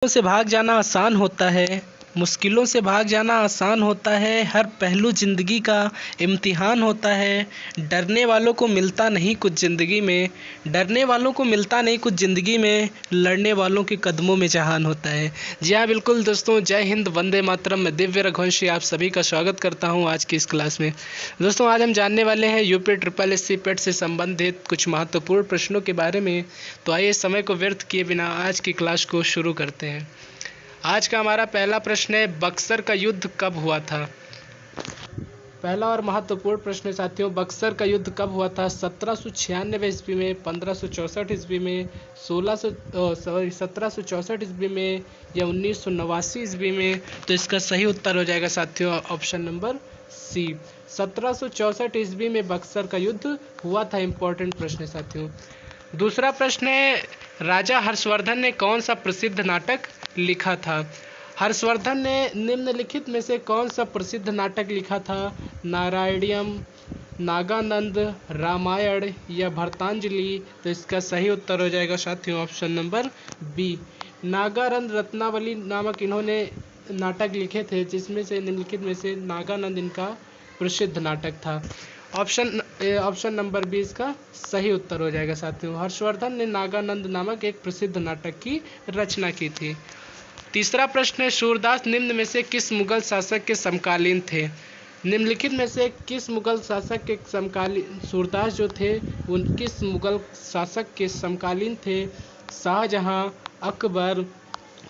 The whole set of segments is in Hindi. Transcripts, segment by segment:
से भाग जाना आसान होता है, मुश्किलों से भाग जाना आसान होता है, हर पहलू ज़िंदगी का इम्तिहान होता है। डरने वालों को मिलता नहीं कुछ ज़िंदगी में, डरने वालों को मिलता नहीं कुछ ज़िंदगी में, लड़ने वालों के कदमों में जहान होता है। जी हाँ, बिल्कुल दोस्तों, जय हिंद, वंदे मातरम। मैं दिव्य रघुवंशी आप सभी का स्वागत करता हूँ आज की इस क्लास में। दोस्तों, आज हम जानने वाले हैं यूपी ट्रिपल एस सी पेट से संबंधित कुछ महत्वपूर्ण प्रश्नों के बारे में। तो आइए समय को व्यर्थ किए बिना आज की क्लास को शुरू करते हैं। आज का हमारा पहला प्रश्न है, बक्सर का युद्ध कब हुआ था। पहला और महत्वपूर्ण प्रश्न है साथियों, बक्सर का युद्ध कब हुआ था। 1796 ईस्वी में, 1564 ईस्वी में, 1764 ईस्वी में या 1989 ईस्वी में। तो इसका सही उत्तर हो जाएगा साथियों ऑप्शन नंबर सी, 1764 ईस्वी में बक्सर का युद्ध हुआ था। इंपॉर्टेंट प्रश्न है साथियों। दूसरा प्रश्न है, राजा हर्षवर्धन ने कौन सा प्रसिद्ध नाटक लिखा था। हर्षवर्धन ने निम्नलिखित में से कौन सा प्रसिद्ध नाटक लिखा था। नारायणियम, नागानंद, रामायण या भरतांजलि। तो इसका सही उत्तर हो जाएगा साथियों option number B, Nagananda Ratnavali नामक इन्होंने नाटक लिखे थे, जिसमें से निम्नलिखित में से नागानंद इनका प्रसिद्ध नाटक था। ऑप्शन नंबर बी इसका सही उत्तर हो जाएगा साथियों। हर्षवर्धन ने नागानंद नामक एक प्रसिद्ध नाटक की रचना की थी। तीसरा प्रश्न है, सूरदास निम्न में से किस मुगल शासक के समकालीन थे। निम्नलिखित में से किस मुगल शासक के समकालीन, सूरदास जो थे उन किस मुगल शासक के समकालीन थे। शाहजहां, अकबर,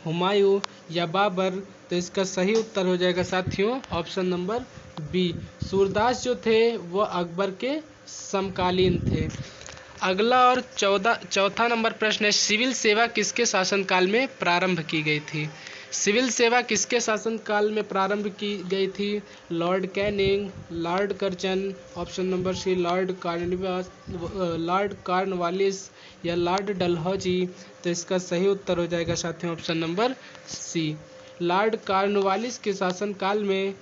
हुमायूं या बाबर। तो इसका सही उत्तर हो जाएगा साथियों ऑप्शन नंबर बी, सूरदास जो थे वो अकबर के समकालीन थे। अगला और चौथा नंबर प्रश्न है, सिविल सेवा किसके शासनकाल में प्रारंभ की गई थी। सिविल सेवा किसके शासनकाल में प्रारंभ की गई थी। Lord Canning, lord Curzon, option number C lord Cornwallis या लॉर्ड डलहौजी। तो इसका सही उत्तर हो जाएगा साथियों option number C, lord Cornwallis के शासनकाल में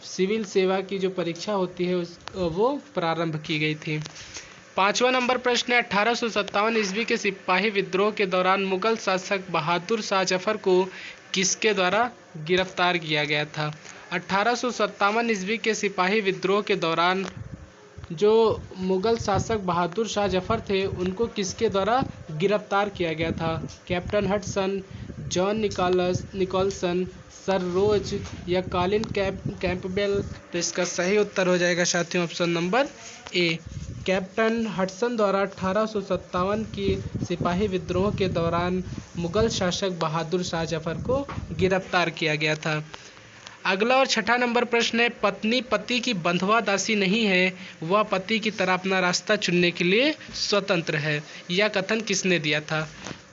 सिविल सेवा की जो परीक्षा होती है वो प्रारंभ की गई थी। पांचवा नंबर प्रश्न है, 1857 ईस्वी के सिपाही विद्रोह के दौरान मुगल शासक बहादुर शाह जफर को किसके द्वारा गिरफ्तार किया गया था। 1857 ईस्वी के सिपाही विद्रोह के दौरान जो मुगल शासक बहादुर शाह जफर थे उनको किसके द्वारा गिरफ्तार किया गया था। Captain Hudson, John Nicholson, Sir Rose या कॉलिन कैंपबेल। तो इसका सही उत्तर हो जाएगा साथियों option number A, captain Hudson द्वारा 1857 की सिपाही विद्रोह के दौरान मुगल शासक बहादुर शाह जफर को गिरफ्तार किया गया था। अगला और छठा नंबर प्रश्न है, पत्नी पति की बंधुआ दासी नहीं है, वह पति की तरह अपना रास्ता चुनने के लिए स्वतंत्र है। यह कथन किसने दिया था।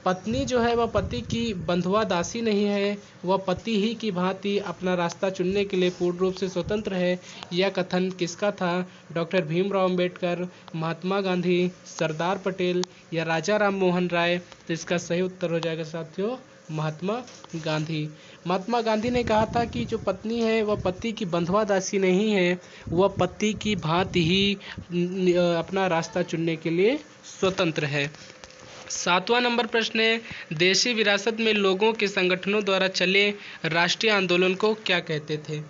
पत्नी जो है वह पति की बंधुआ दासी नहीं है, वह पति ही की भांति अपना रास्ता चुनने के लिए पूर्ण रूप से स्वतंत्र है। यह कथन किसका था। डॉक्टर भीमराव अंबेडकर, महात्मा गांधी, सरदार पटेल या राजा राम मोहन राय। तो इसका सही उत्तर हो जाएगा साथियों महात्मा गांधी। महात्मा गांधी ने कहा था कि जो पत्नी है वह पति की बंधुआ दासी नहीं है, वह पति की भांति ही अपना रास्ता चुनने के लिए स्वतंत्र है। सातवां नंबर प्रश्न है, देशी विरासत में लोगों के संगठनों द्वारा चले राष्ट्रीय आंदोलन को क्या कहते थे।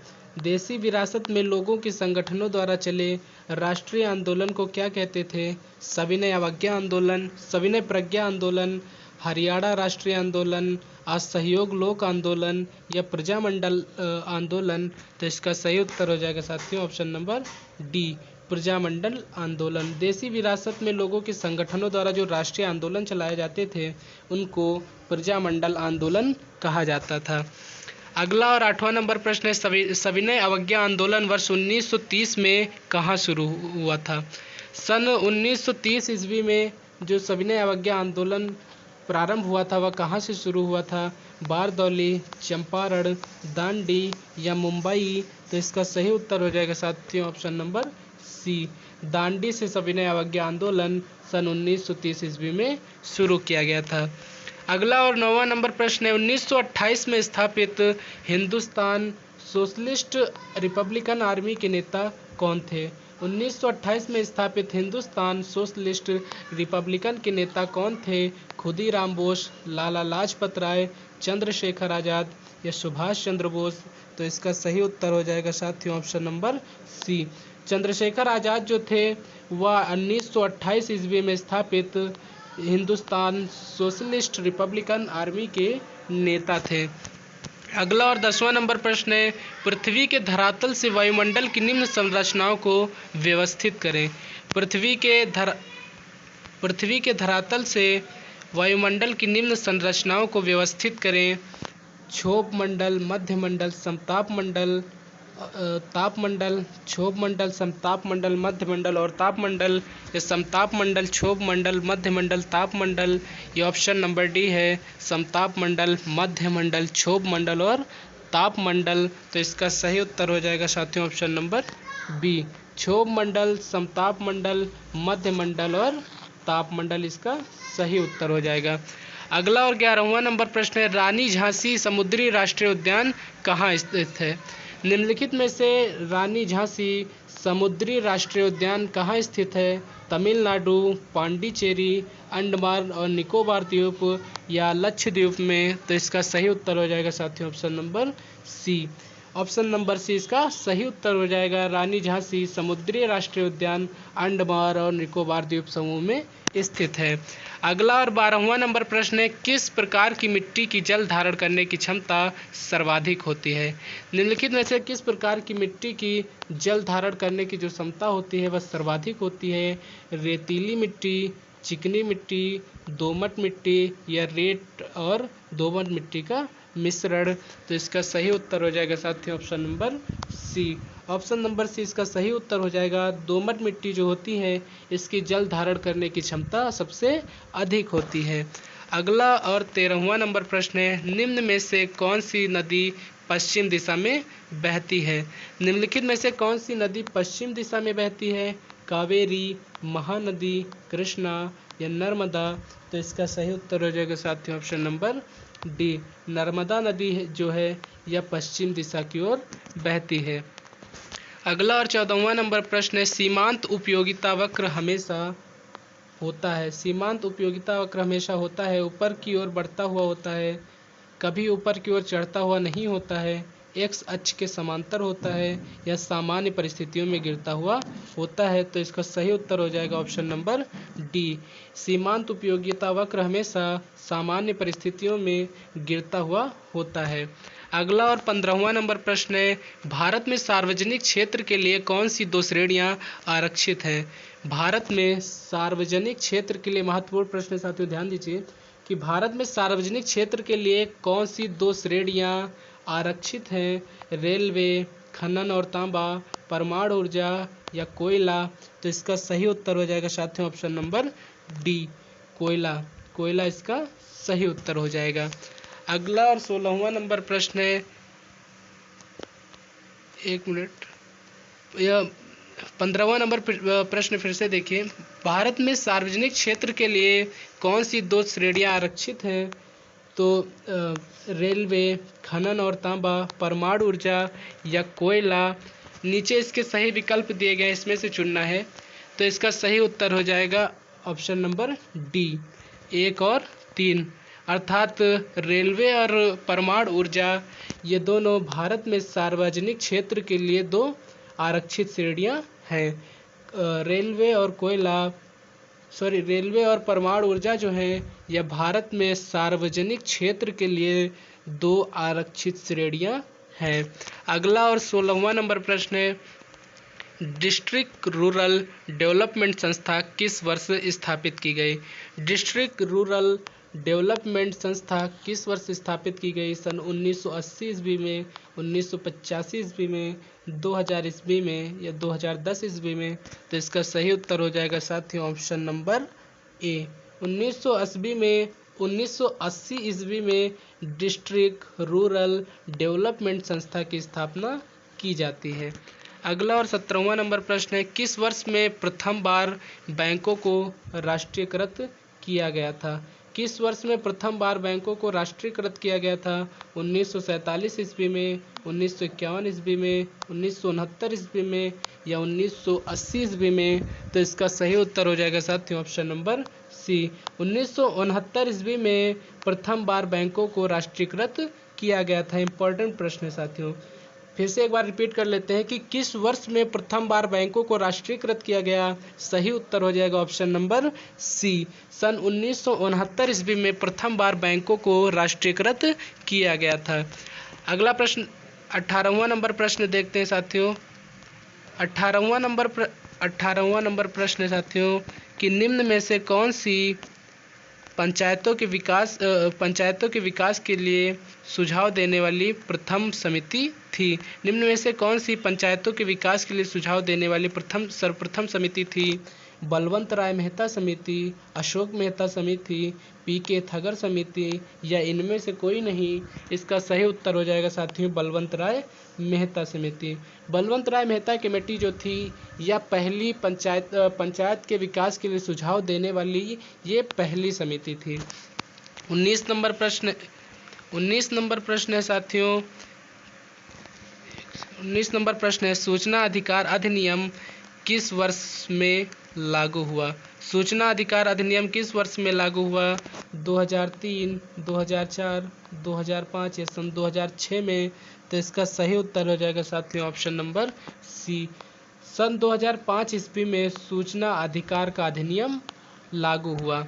देशी विरासत में लोगों के संगठनों द्वारा चले राष्ट्रीय आंदोलन को क्या कहते थे। सविनय अवज्ञा आंदोलन, सविनय प्रज्ञा आंदोलन, हरियाणा राष्ट्रीय आंदोलन, असहयोग लोक आंदोलन या प्रजामंडल आंदोलन। तो इसका सही उत्तर हो जाएगा साथियों ऑप्शन नंबर डी, प्रजामंडल आंदोलन। देशी विरासत में लोगों के संगठनों द्वारा जो राष्ट्रीय आंदोलन चलाए जाते थे उनको प्रजामंडल आंदोलन कहा जाता था। अगला और आठवां नंबर प्रश्न है, सविनय अवज्ञा आंदोलन वर्ष 1930 में कहाँ शुरू हुआ था। सन 1930 ईस्वी में जो सविनय अवज्ञा आंदोलन प्रारंभ हुआ था वह कहाँ से शुरू हुआ था। बारदौली, चंपारण, दांडी या मुंबई। तो इसका सही उत्तर हो जाएगा साथियों ऑप्शन नंबर सी, दांडी से सविनय अवज्ञा आंदोलन सन 1930 ईस्वी में शुरू किया गया था। अगला और 9वां नंबर प्रश्न है, 1928 में स्थापित हिंदुस्तान सोशलिस्ट रिपब्लिकन आर्मी के नेता कौन थे। 1928 में स्थापित हिंदुस्तान सोशलिस्ट रिपब्लिकन के नेता कौन थे। खुदीराम बोस, लाला लाजपत राय, चंद्रशेखर आज़ाद या सुभाष चंद्र बोस? तो इसका सही उत्तर हो जाएगा साथियों ऑप्शन नंबर सी। चंद्रशेखर आज़ाद जो थे वह 1928 ईस्वी में स्थापित हिंदुस्तान सोशलिस्ट रिपब्लिकन आर्मी के नेता थे। अगला और 10वां नंबर प्रश्न है, पृथ्वी के धरातल से वायुमंडल की निम्न संरचनाओं को व्यवस्थित करें। पृथ्वी के धरातल से वायुमंडल की निम्न संरचनाओं को व्यवस्थित करें। क्षोभ मंडल, मध्य मंडल, समताप मंडल, ताप मंडल, क्षोभ मंडल, समताप मंडल, मध्य मंडल और ताप मंडल। ये समताप मंडल, क्षोभ मंडल, मध्य मंडल, ताप मंडल। ये ऑप्शन नंबर डी है, समताप मंडल, मध्य मंडल, क्षोभ मंडल और ताप मंडल। तो इसका सही उत्तर हो जाएगा साथियों ऑप्शन नंबर बी, क्षोभ मंडल, समताप मंडल, मध्य मंडल और ताप मंडल इसका सही उत्तर हो जाएगा। अगला और 11वां नंबर प्रश्न है, रानी झांसी समुद्री राष्ट्रीय उद्यान कहाँ स्थित है? निम्नलिखित में से रानी झांसी समुद्री राष्ट्रीय उद्यान कहाँ स्थित है? तमिलनाडु, पांडिचेरी, अंडमान और निकोबार द्वीप या लक्षद्वीप में? तो इसका सही उत्तर हो जाएगा साथियों option number C. Option number C इसका सही उत्तर हो जाएगा। रानी झांसी समुद्री राष्ट्रीय उद्यान अंडमान और निकोबार द्वीप समूह में स्थित है। अगला और 12वां नंबर प्रश्न है, किस प्रकार की मिट्टी की जल धारण करने की क्षमता सर्वाधिक होती है? निम्नलिखित में से किस प्रकार की मिट्टी की जल धारण करने की जो क्षमता होती है वह सर्वाधिक होती है? रेतीली मिट्टी, चिकनी मिट्टी, दोमट मिट्टी या रेत और दोमट मिट्टी का मिश्रण? तो इसका सही उत्तर हो जाएगा साथियों option number C. Option number C इसका सही उत्तर हो जाएगा। दोमट मिट्टी जो होती है इसकी जल धारण करने की क्षमता सबसे अधिक होती है। अगला और 13वां नंबर प्रश्न है, निम्न में से कौन सी नदी पश्चिम दिशा में बहती है? निम्नलिखित में से कौन सी नदी पश्चिम दिशा में बहती है? कावेरी, महानदी, कृष्णा या नर्मदा? तो इसका सही उत्तर हो जाएगा साथियों ऑप्शन नंबर डी, नर्मदा नदी जो है यह पश्चिम दिशा की ओर बहती है। अगला और 14वां नंबर प्रश्न है, सीमांत उपयोगिता वक्र हमेशा होता है। सीमांत उपयोगिता वक्र हमेशा होता है, ऊपर की ओर बढ़ता हुआ होता है, कभी ऊपर की ओर चढ़ता हुआ नहीं होता है, एक्स अक्ष के समांतर होता है या सामान्य परिस्थितियों में गिरता हुआ होता है? तो इसका सही उत्तर हो जाएगा ऑप्शन नंबर डी, सीमांत उपयोगिता वक्र हमेशा सामान्य परिस्थितियों में गिरता हुआ होता है। अगला और 15वां नंबर प्रश्न है, भारत में सार्वजनिक क्षेत्र के लिए कौन सी 2 श्रेणियां आरक्षित हैं? भारत में सार्वजनिक क्षेत्र के लिए महत्वपूर्ण प्रश्न साथियों ध्यान दीजिए कि भारत में सार्वजनिक क्षेत्र के लिए कौन सी 2 श्रेणियां आरक्षित हैं? रेलवे, खनन और तांबा, परमाणु ऊर्जा या कोयला? तो इसका सही उत्तर हो जाएगा साथियों ऑप्शन नंबर डी, कोयला। कोयला इसका सही उत्तर हो जाएगा। अगला और 16वां नंबर प्रश्न है, एक मिनट, यह 15वां नंबर प्रश्न फिर से देखिए, भारत में सार्वजनिक क्षेत्र के लिए कौन सी 2 श्रेणियां आरक्षित हैं? तो रेलवे, खनन और तांबा, परमाणु ऊर्जा या कोयला? नीचे इसके सही विकल्प दिए गए, इसमें से चुनना है। तो इसका सही उत्तर हो जाएगा ऑप्शन नंबर डी, 1 और 3, अर्थात रेलवे और परमाणु ऊर्जा ये दोनों भारत में सार्वजनिक क्षेत्र के लिए 2 आरक्षित श्रेणियां हैं। रेलवे और परमाणु ऊर्जा जो है यह भारत में सार्वजनिक क्षेत्र के लिए 2 आरक्षित श्रेणियां हैं। अगला और 16वां नंबर प्रश्न है, डिस्ट्रिक्ट रूरल डेवलपमेंट संस्था किस वर्ष स्थापित की गई? डिस्ट्रिक्ट रूरल डेवलपमेंट संस्था किस वर्ष स्थापित की गई? सन 1980 ईस्वी में, 1985 ईस्वी में, 2000 ईस्वी में या 2010 ईस्वी में? तो इसका सही उत्तर हो जाएगा साथियों ऑप्शन नंबर ए, 1980 ईस्वी में डिस्ट्रिक्ट रूरल डेवलपमेंट संस्था की स्थापना की जाती है। अगला और 17वां नंबर प्रश्न है, किस वर्ष में प्रथम बार बैंकों को राष्ट्रीयकृत किया गया था? किस वर्ष में प्रथम बार बैंकों को राष्ट्रीयकृत किया गया था? 1947 ईस्वी में, 1951 ईस्वी में, 1969 ईस्वी में या 1980 ईस्वी में? तो इसका सही उत्तर हो जाएगा साथियों ऑप्शन नंबर सी 1969 ईस्वी में प्रथम बार बैंकों को राष्ट्रीयकृत किया गया था। इंपॉर्टेंट प्रश्न है साथियों। फिर से एक बार रिपीट कर लेते हैं कि किस वर्ष में प्रथम बार बैंकों को राष्ट्रीयकृत किया गया। सही उत्तर हो जाएगा ऑप्शन नंबर सी, सन 1969 ईस्वी में प्रथम बार बैंकों को राष्ट्रीयकृत किया गया था। अगला प्रश्न 18वां नंबर प्रश्न देखते हैं साथियों। 18वां नंबर प्रश्न है साथियों कि निम्न में से कौन सी पंचायतों के विकास के लिए सुझाव देने वाली प्रथम समिति थी। निम्न में से कौन सी पंचायतों के विकास के लिए सुझाव देने वाली सर्वप्रथम समिति थी। बलवंत राय मेहता समिति, अशोक मेहता समिति, पी.के. थगर समिति या इनमें से कोई नहीं। इसका सही उत्तर हो जाएगा साथियों बलवंत राय मेहता समिति। बलवंत राय मेहता कमेटी जो थी यह पहली पंचायत के विकास के लिए सुझाव देने वाली ये पहली समिति थी। 19 नंबर प्रश्न है साथियों। 19 नंबर प्रश्न है सूचना अधिकार अधिनियम किस वर्ष में लागू हुआ। सूचना अधिकार अधिनियम किस वर्ष में लागू हुआ। 2003, 2004, 2005 या सन 2006 में। तो इसका सही उत्तर हो जाएगा साथियों ऑप्शन नंबर सी, सन 2005 ईस्वी में सूचना अधिकार का अधिनियम लागू हुआ।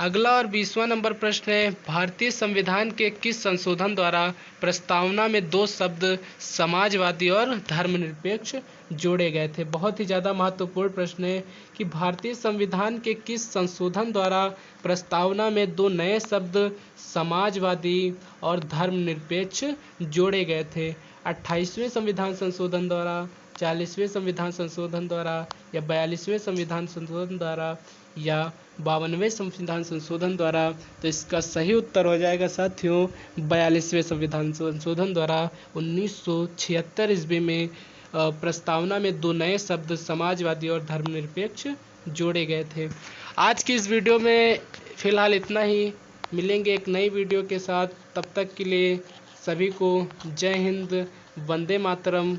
अगला और 20वां नंबर प्रश्न है भारतीय संविधान के किस संशोधन द्वारा प्रस्तावना में दो शब्द समाजवादी और धर्मनिरपेक्ष जोड़े गए थे। बहुत ही ज़्यादा महत्वपूर्ण प्रश्न है कि भारतीय संविधान के किस संशोधन द्वारा प्रस्तावना में दो नए शब्द समाजवादी और धर्मनिरपेक्ष जोड़े गए थे। 28वें संविधान संशोधन द्वारा, 40वें संविधान संशोधन द्वारा या 42वें संविधान संशोधन द्वारा या 52वें संविधान संशोधन द्वारा। तो इसका सही उत्तर हो जाएगा साथियों 42वें संविधान संशोधन द्वारा 1976 ईस्वी में प्रस्तावना में दो नए शब्द समाजवादी और धर्मनिरपेक्ष जोड़े गए थे। आज की इस वीडियो में फिलहाल इतना ही। मिलेंगे एक नई वीडियो के साथ। तब तक के लिए सभी को जय हिंद, वंदे मातरम।